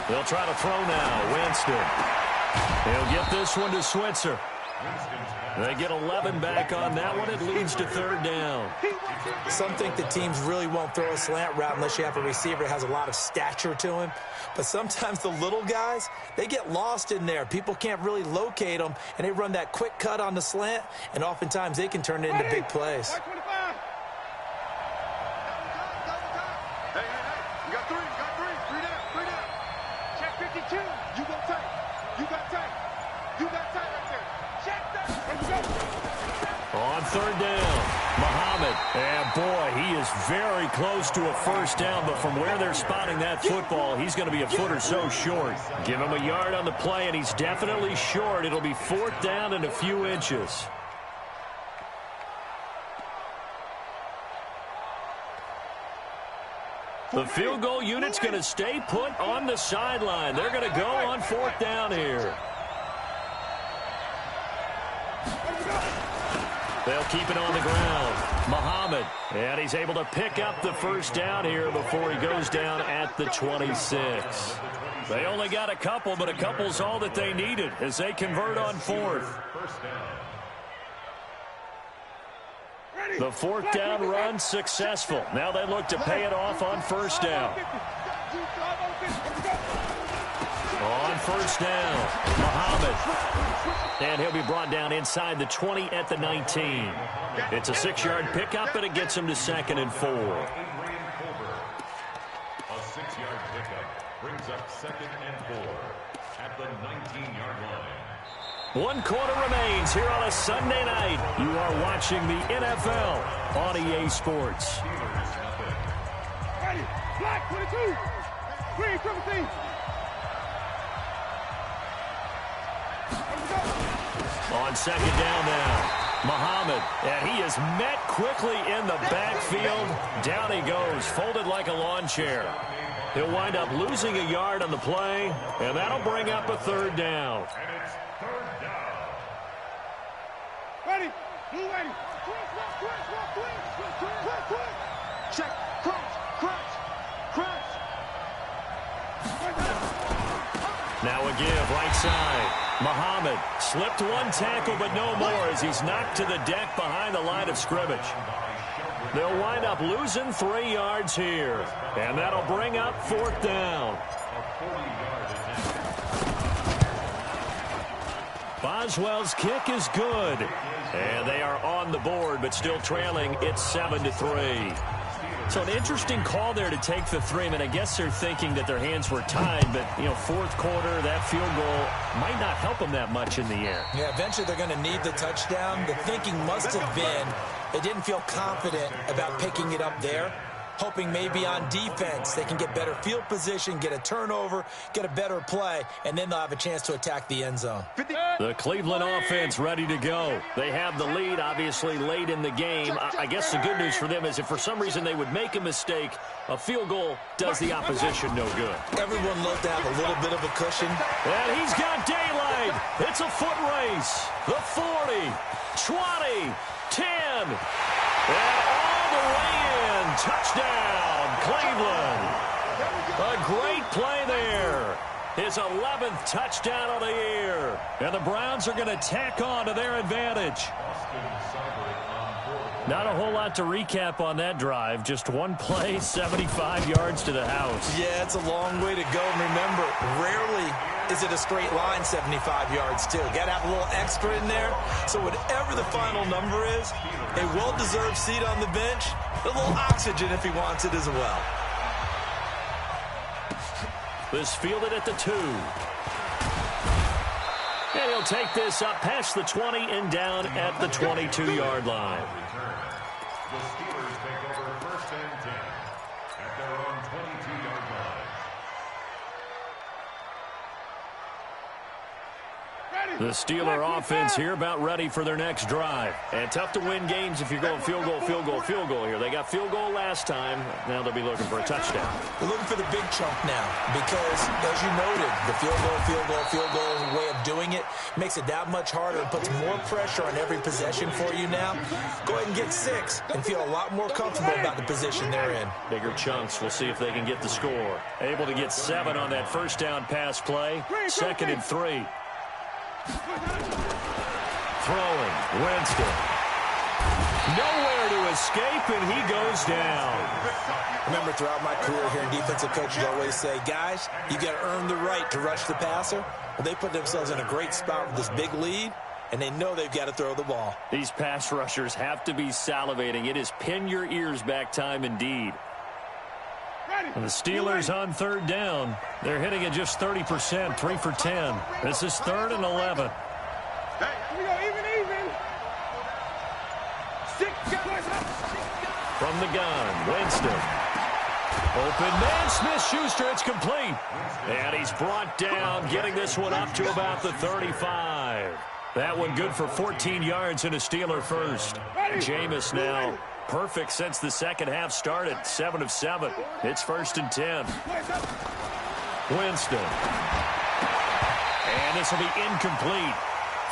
They'll try to throw now. Winston. He'll get this one to Switzer. They get 11 back on that one. It leads to third down. Some think that teams really won't throw a slant route unless you have a receiver that has a lot of stature to him. But sometimes the little guys, they get lost in there. People can't really locate them, and they run that quick cut on the slant, and oftentimes they can turn it into big plays. Hey. You got 3. You got 3. 3 down. 3 down. Check 52. You got tight. You got tight. You got tight right there. Check that. Let's go. On third down, Muhammad. And boy, he is very close to a first down, but from where they're spotting that football, he's going to be a foot or so short. Give him a yard on the play, and he's definitely short. It'll be 4th down and a few inches. The field goal unit's going to stay put on the sideline. They're going to go on 4th down here. They'll keep it on the ground. Muhammad, and he's able to pick up the 1st down here before he goes down at the 26. They only got a couple, but a couple's all that they needed as they convert on 4th. The 4th down run successful. Now they look to pay it off on 1st down. On 1st down, Muhammad. And he'll be brought down inside the 20 at the 19. It's a 6-yard pickup, and it gets him to 2nd and 4. A 6-yard pickup brings up 2nd and 4 at the 19-yard line. 1 quarter remains here on a Sunday night. You are watching the NFL on EA Sports. Ready. Black 22. Green 17. On 2nd down now, Muhammad, and he is met quickly in the backfield. Down he goes, folded like a lawn chair. He'll wind up losing a yard on the play, and that'll bring up a 3rd down. And it's 3rd down. Ready. Blue ready. Check. Crunch. Now a give, right side. Muhammad slipped 1 tackle, but no more as he's knocked to the deck behind the line of scrimmage. They'll wind up losing 3 yards here, and that'll bring up 4th down. Boswell's kick is good, and they are on the board, but still trailing. It's 7-3. So an interesting call there to take the 3. I mean, I guess they're thinking that their hands were tied, but, 4th quarter, that field goal might not help them that much in the air. Yeah, eventually they're going to need the touchdown. The thinking must have been they didn't feel confident about picking it up there, hoping maybe on defense they can get better field position, get a turnover, get a better play, and then they'll have a chance to attack the end zone. The Cleveland offense ready to go. They have the lead, obviously, late in the game. I guess the good news for them is if for some reason they would make a mistake, a field goal does the opposition no good. Everyone loves to have a little bit of a cushion. And he's got daylight. It's a foot race. The 40, 20, 10, and all the way in. Touchdown, Cleveland. A great play there. His 11th touchdown of the year. And the Browns are going to tack on to their advantage. Not a whole lot to recap on that drive. Just one play, 75 yards to the house. Yeah, it's a long way to go. And remember, rarely is it a straight line 75 yards, too. Got to have a little extra in there. So whatever the final number is, a well-deserved seat on the bench, a little oxygen if he wants it as well. This fielded at the 2. And he'll take this up past the 20 and down at the 22-yard line. The Steelers take over 1st and 10 at their own 22-yard line. The Steeler offense here about ready for their next drive. And tough to win games if you're going field goal, field goal, field goal here. They got field goal last time. Now they'll be looking for a touchdown. They're looking for the big chunk now because, as you noted, the field goal way of doing it makes it that much harder and puts more pressure on every possession for you now. Go ahead and get 6 and feel a lot more comfortable about the position they're in. Bigger chunks. We'll see if they can get the score. Able to get 7 on that first down pass play. 2nd and 3. Throwing, Winston. Nowhere to escape, and he goes down. Remember, throughout my career here in defensive coaches always say, guys, you got to earn the right to rush the passer. Well, they put themselves in a great spot with this big lead, and they know they've got to throw the ball. These pass rushers have to be salivating. It is pin your ears back time indeed. And the Steelers on 3rd down. They're hitting at just 30%, 3 for 10. This is 3rd and 11. Hey, we go even. From the gun, Winston. Open man, Smith-Schuster, it's complete. And he's brought down, getting this one up to about the 35. That one good for 14 yards and a Steeler first. Jameis now perfect since the second half started. 7 of 7. It's 1st and 10. Winston. And this will be incomplete.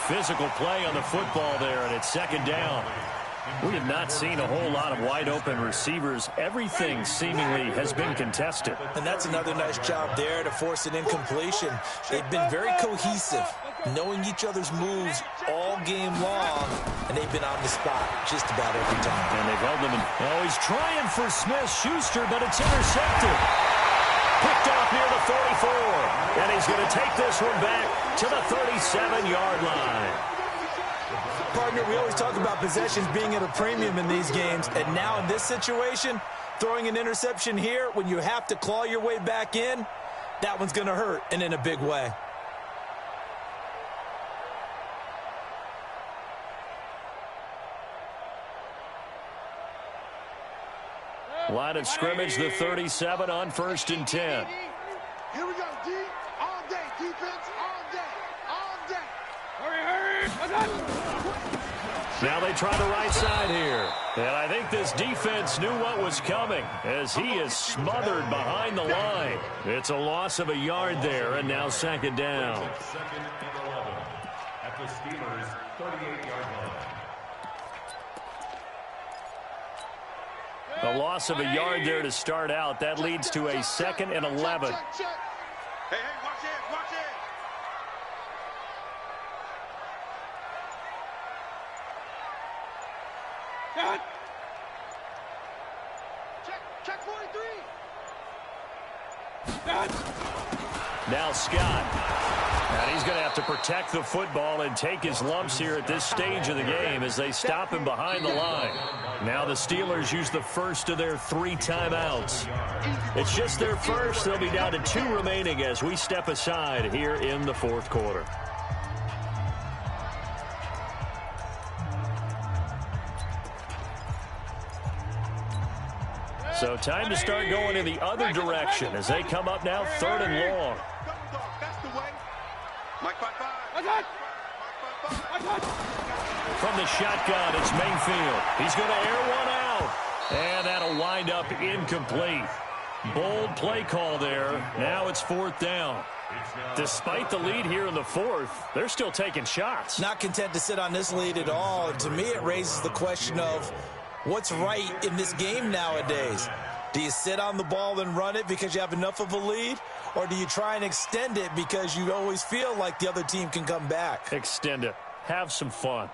Physical play on the football there, and it's 2nd down. We have not seen a whole lot of wide-open receivers. Everything seemingly has been contested. And that's another nice job there to force an incompletion. They've been very cohesive, knowing each other's moves all game long, and they've been on the spot just about every time. And they've held them in. Oh, he's trying for Smith-Schuster, but it's intercepted. Picked off near the 44, and he's going to take this one back to the 37-yard line. Partner, we always talk about possessions being at a premium in these games, and now in this situation, throwing an interception here when you have to claw your way back in, that one's going to hurt, and in a big way. Line of scrimmage, the 37 on 1st and 10. Here we go, D. All day. Defense, all day. All day. Hurry, hurry. Now they try the right side here. And I think this defense knew what was coming as he is smothered behind the line. It's a loss of a yard there, and now 2nd down. 2nd and 11 at the Steelers' 38-yard line. A loss of a yard there to start out. That leads to a 2nd and 11. Hey, watch it, watch it. Check 43. Now Scott. And he's going to have to protect the football and take his lumps here at this stage of the game as they stop him behind the line. Now the Steelers use the first of their 3 timeouts. It's just their first. They'll be down to 2 remaining as we step aside here in the 4th quarter. So time to start going in the other direction as they come up now 3rd and long. That's the way. Mike 5-5. From the shotgun, it's Mayfield. He's going to air one out. And that'll wind up incomplete. Bold play call there. Now it's 4th down. Despite the lead here in the 4th, they're still taking shots. Not content to sit on this lead at all. And to me, it raises the question of what's right in this game nowadays. Do you sit on the ball and run it because you have enough of a lead? Or do you try and extend it because you always feel like the other team can come back? Extend it. Have some fun.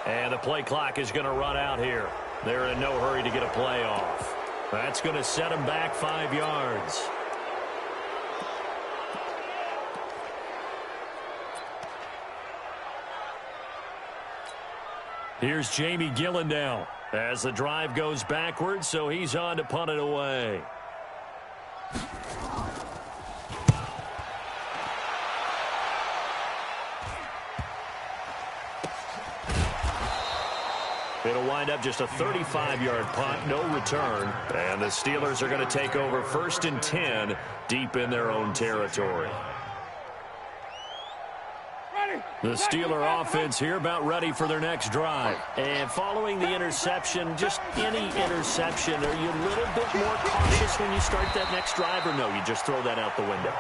And the play clock is going to run out here. They're in no hurry to get a play off. That's going to set them back 5 yards. Here's Jamie Gillen now as the drive goes backwards, so he's on to punt it away. It'll wind up just a 35-yard punt, no return. And the Steelers are going to take over 1st and 10 deep in their own territory. The Steeler offense here about ready for their next drive. And following the interception, just any interception, are you a little bit more cautious when you start that next drive, or no, you just throw that out the window?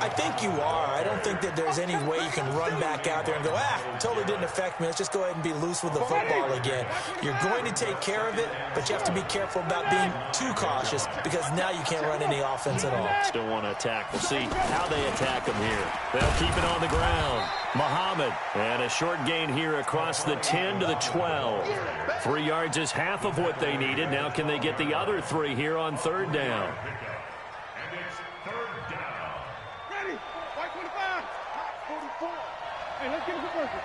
I think you are. I don't think that there's any way you can run back out there and go, totally didn't affect me. Let's just go ahead and be loose with the football again. You're going to take care of it, but you have to be careful about being too cautious because now you can't run any offense at all. Still want to attack. We'll see how they attack them here. They'll keep it on the ground. Muhammad, and a short gain here across the 10 to the 12. 3 yards is half of what they needed. Now can they get the other 3 here on 3rd down? And it's 3rd down. Ready. White 25. 44. Hey, let's get a good person.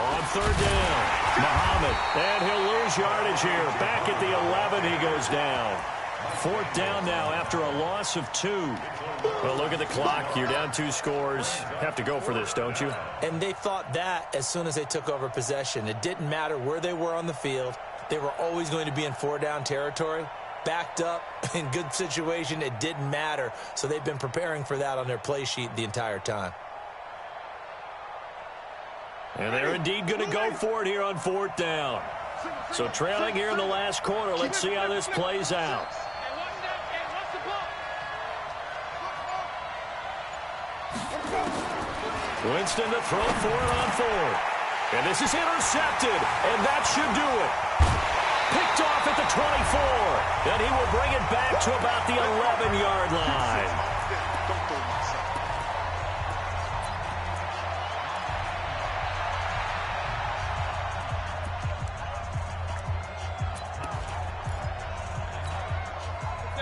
On 3rd down, Muhammad, and he'll lose yardage here. Back at the 11, he goes down. 4th down now after a loss of 2. Well, look at the clock. You're down 2 scores. Have to go for this, don't you? And they thought that as soon as they took over possession. It didn't matter where they were on the field. They were always going to be in 4-down territory. Backed up, in good situation, it didn't matter. So they've been preparing for that on their play sheet the entire time. And they're indeed going to go for it here on 4th down. So trailing here in the last quarter. Let's see how this plays out. Winston to throw for it on 4th. And this is intercepted, and that should do it. Picked off at the 24, and he will bring it back to about the 11-yard line.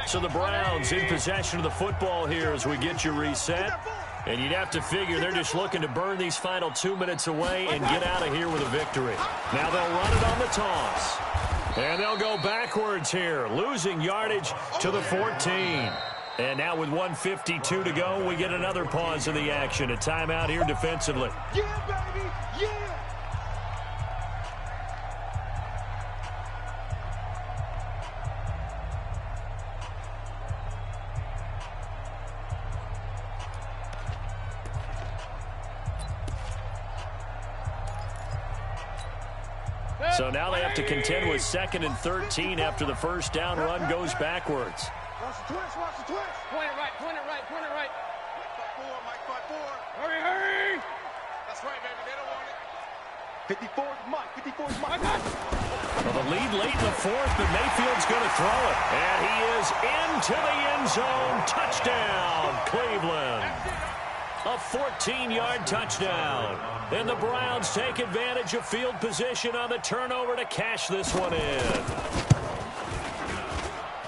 So the Browns in possession of the football here as we get you reset. And you'd have to figure they're just looking to burn these final 2 minutes away and get out of here with a victory. Now they'll run it on the toss. And they'll go backwards here, losing yardage to the 14. And now with 1:52 to go, we get another pause in the action. A timeout here defensively. Yeah, baby, yeah. So now they have to contend with 2nd and 13 after the first down run goes backwards. Watch the twist, watch the twist. Point it right, point it right, point it right. Mike 5-4. Hurry, hurry. That's right, baby. They don't want it. 54's Mike. 54's Mike. Well, the lead late in the 4th, but Mayfield's going to throw it. And he is into the end zone. Touchdown, Cleveland. A 14-yard touchdown. And the Browns take advantage of field position on the turnover to cash this one in.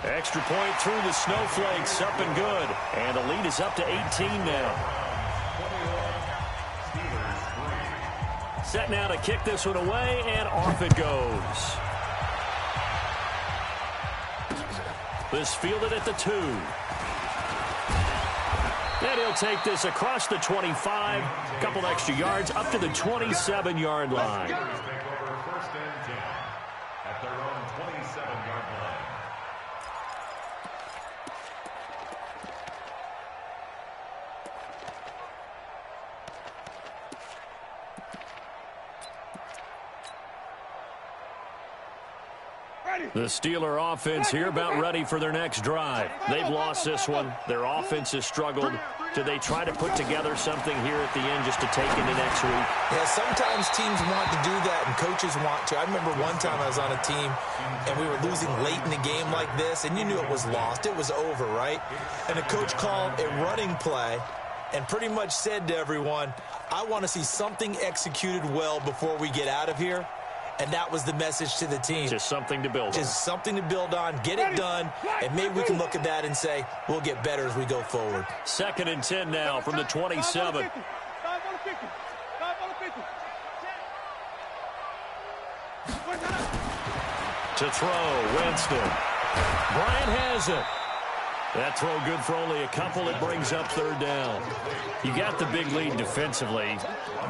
Extra point through the snowflakes, up and good. And the lead is up to 18 now. Set now to kick this one away, and off it goes. This fielded at the 2. And he'll take this across the 25, a couple extra yards, up to the 27-yard line. Take over 1st and 10 at their own 27-yard line. The Steeler offense here about ready for their next drive. They've lost this one. Their offense has struggled. Do they try to put together something here at the end just to take into next week? Yeah, sometimes teams want to do that and coaches want to. I remember one time I was on a team and we were losing late in the game like this, and you knew it was lost. It was over, right? And the coach called a running play and pretty much said to everyone, I want to see something executed well before we get out of here. And that was the message to the team. Just something to build on. Just something to build on, get it done, and maybe we can look at that and say, we'll get better as we go forward. 2nd and 10 now from the 27. To throw, Winston. Bryant has it. That throw good for only a couple. It brings up 3rd down. You got the big lead defensively.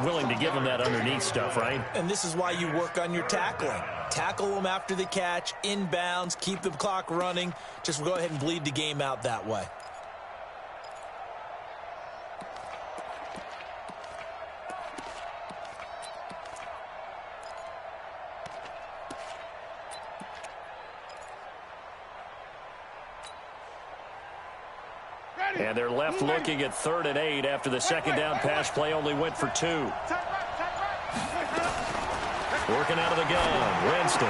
Willing to give them that underneath stuff, right? And this is why you work on your tackling. Tackle them after the catch, inbounds, keep the clock running. Just go ahead and bleed the game out that way. And they're left looking at 3rd and 8 after the 2nd down pass play only went for 2. Working out of the gun, Winston.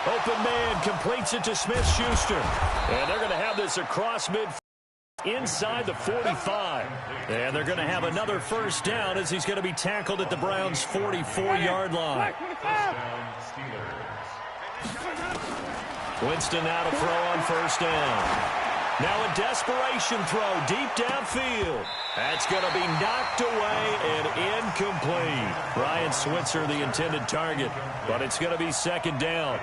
Open man, completes it to Smith-Schuster. And they're going to have this across mid inside the 45. And they're going to have another 1st down as he's going to be tackled at the Browns' 44-yard line. Winston now to throw on 1st down. Now a desperation throw deep downfield. That's going to be knocked away and incomplete. Ryan, Switzer the intended target, but it's going to be second down.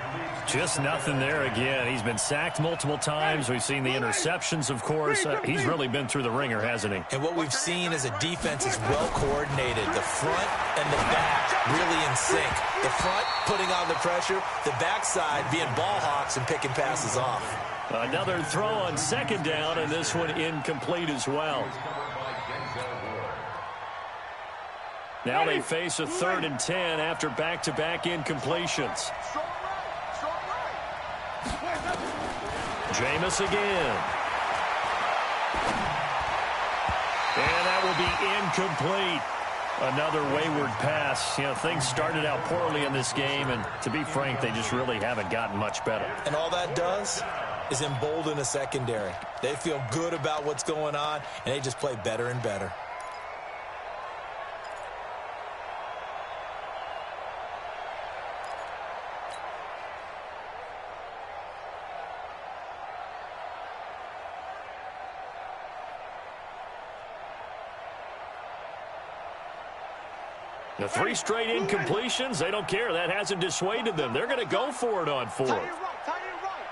Just nothing there again. He's been sacked multiple times. We've seen the interceptions, of course. He's really been through the ringer, hasn't he? And what we've seen is a defense is well coordinated. The front and the back really in sync. The front putting on the pressure, the backside being ball hawks and picking passes off. Another throw on second down, and this one incomplete as well. Now they face a 3rd and 10 after back-to-back incompletions. Jameis again. And that will be incomplete. Another wayward pass. You know, things started out poorly in this game, and to be frank, they just really haven't gotten much better. And all that does is embolden a secondary. They feel good about what's going on, and they just play better and better. The 3 straight incompletions, they don't care. That hasn't dissuaded them. They're going to go for it on 4th. Tight end right.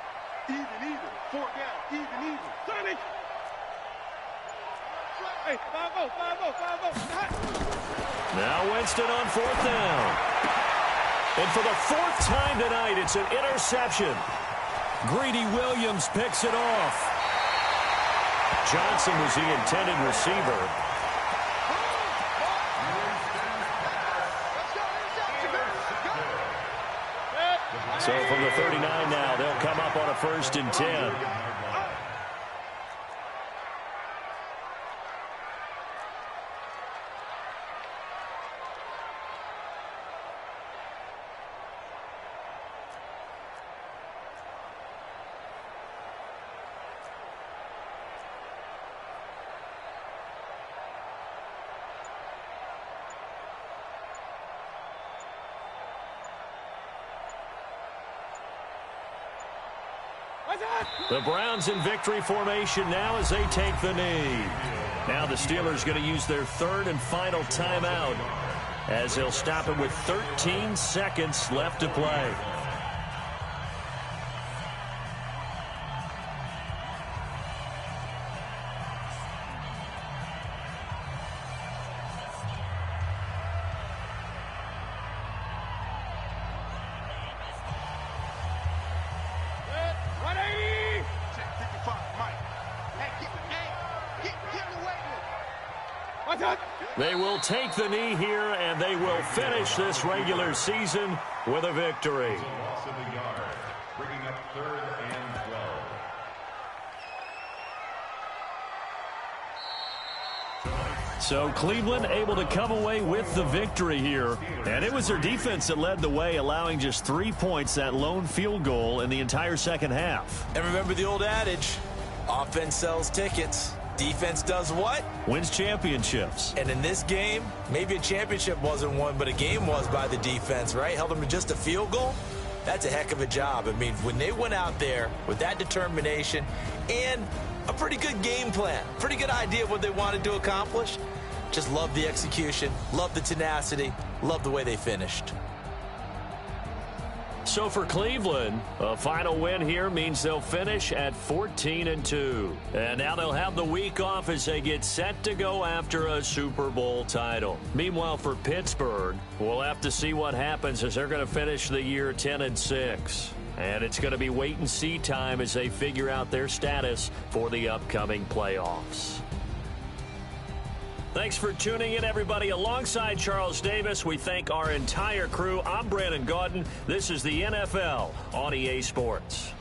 Even. 4 down. Even. Sonic. Hey, 5-0. Now Winston on 4th down. And for the 4th time tonight, it's an interception. Greedy Williams picks it off. Johnson was the intended receiver. So from the 39 now, they'll come up on a 1st and 10. The Browns in victory formation now as they take the knee. Now the Steelers going to use their 3rd and final timeout as they'll stop it with 13 seconds left to play. They will take the knee here, and they will finish this regular season with a victory. Loss of the yard, bringing up 3rd and 12. So Cleveland able to come away with the victory here. And it was their defense that led the way, allowing just 3 points, that lone field goal in the entire second half. And remember the old adage, offense sells tickets. Defense does what? Wins championships. And in this game, maybe a championship wasn't won, but a game was by the defense, right? Held them to just a field goal. That's a heck of a job. I mean, when they went out there with that determination and a pretty good game plan, pretty good idea of what they wanted to accomplish, just love the execution, love the tenacity, love the way they finished. So for Cleveland, a final win here means they'll finish at 14-2. And now they'll have the week off as they get set to go after a Super Bowl title. Meanwhile, for Pittsburgh, we'll have to see what happens as they're going to finish the year 10-6. And it's going to be wait-and-see time as they figure out their status for the upcoming playoffs. Thanks for tuning in, everybody. Alongside Charles Davis, we thank our entire crew. I'm Brandon Gaudin. This is the NFL on EA Sports.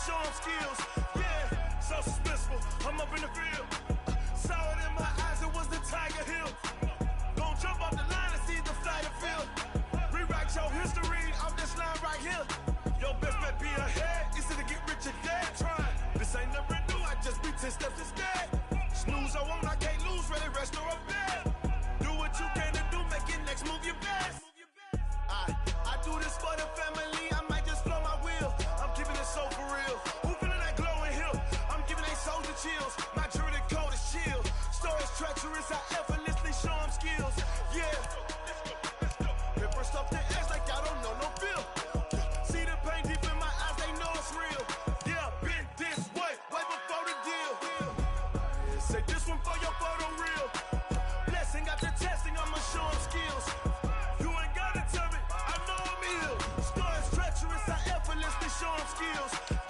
show them skills. Yeah, so suspenseful, I'm up in the field. Saw it in my eyes, it was the Tiger Hill. Gon' jump off the line and see the flight of field. Rewrite your history off this line right here. Your best bet be ahead, easy to get rich or dead. Trying, this ain't never new, I just be 10 steps instead. Snooze, I won't, I can't lose, ready, rest or a bed. Do what you can to do, make your next move your best. I do this for the family, I might just blow my wheel. I'm keeping it so for real. Who feeling that glowing hill? I'm giving they souls the chills. My journey code is chill. Stories treacherous, I effortlessly show them skills. Yeah. Ripper stuff the edge like I don't know no feel. See the pain deep in my eyes, they know it's real. Yeah, been this way before the deal. Say this one for your photo reel. Blessing after testing, I'ma show them skills. You ain't gotta tell me, I know I'm ill. Stories treacherous, I effortlessly show them skills.